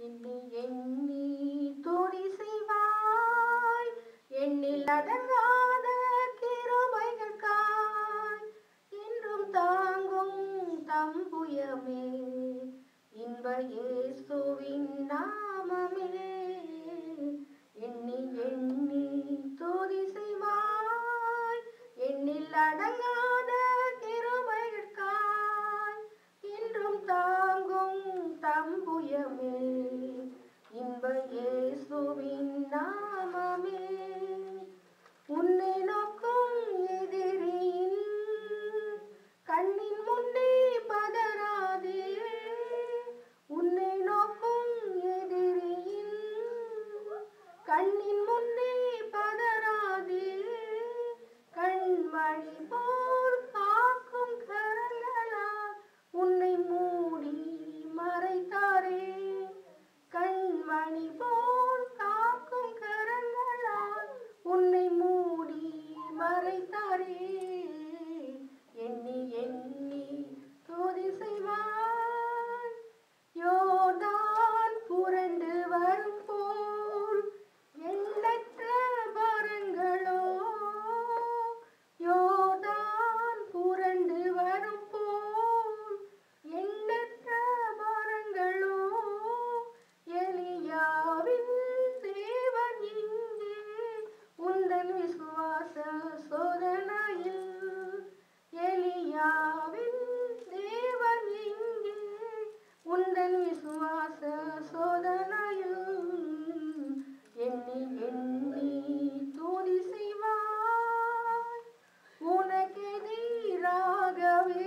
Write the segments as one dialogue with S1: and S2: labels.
S1: எண்ணி எண்ணி துதி செய்வாய் எண்ணில் அடங்காத கிருபைகளுக்காய் என்றும் தாங்கும் தம்புயமே இன்ப இயேசுவின் நாமமே எண்ணி எண்ணி துதி செய்வாய் எண்ணில் அடங்காத கிருபைகளுக்காய் என்றும் தாங்கும் தம்புயமே இன்ப இயேசுவின் நாமமே உன்னை நோக்கும் எதிரியின் கண்ணின் முன்னே பதறாதே உன்னை நோக்கும் எதிரியின் கண்ணின் முன்னே பதறாதே கண்மணி போல் காக்கும் கரங்களால் உன்னை மூடி மறைத்தாரே கண்மணி போல் காக்கும் கரங்களால் உன்னை மூடி மறைத்தாரே எண்ணி எண்ணி துதி செய்வாய் யோர்தான் புரண்டு வரும் போல் எண்ணற்ற பாரங்களோ யோர்தான் புரண்டு வரும் போல் எண்ணற்ற பாரங்களோ எலியாவின் தேவன் இங்கே உந்தன் விசுவாச சோதனையில் எலியாவின் தேவன் இங்கே உந்தன் விசுவாச சோதனையில் எண்ணி எண்ணி துதி செய்வாய் உனக்கெதிராகவே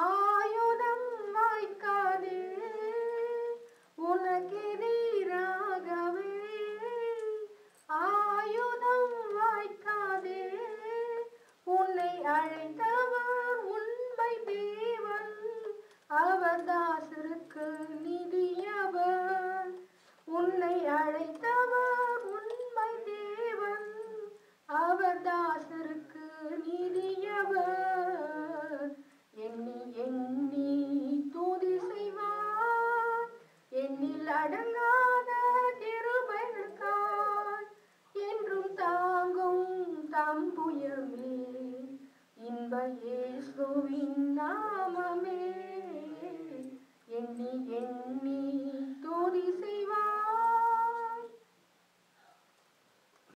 S1: ஆயுதம் வாய்க்காதே உனக்கெதிராகவே ஆயுதம் வாய்க்காதே உன்னை அழைத்தவர் உண்மை தேவன் அவர் தாசருக்கு நிதியவர் உன்னை அழைத்தவர் உண்மை தேவன் அவர் தாசருக்கு நிதியவர் எண்ணி எண்ணி துதி செய்வார் எண்ணில் அடங்காத கிருபைகளுக்காய் என்றும் தாங்கும் தம்புயமே இன்ப இயேசுவின் நாமமே எண்ணி எண்ணி துதி செய்வார்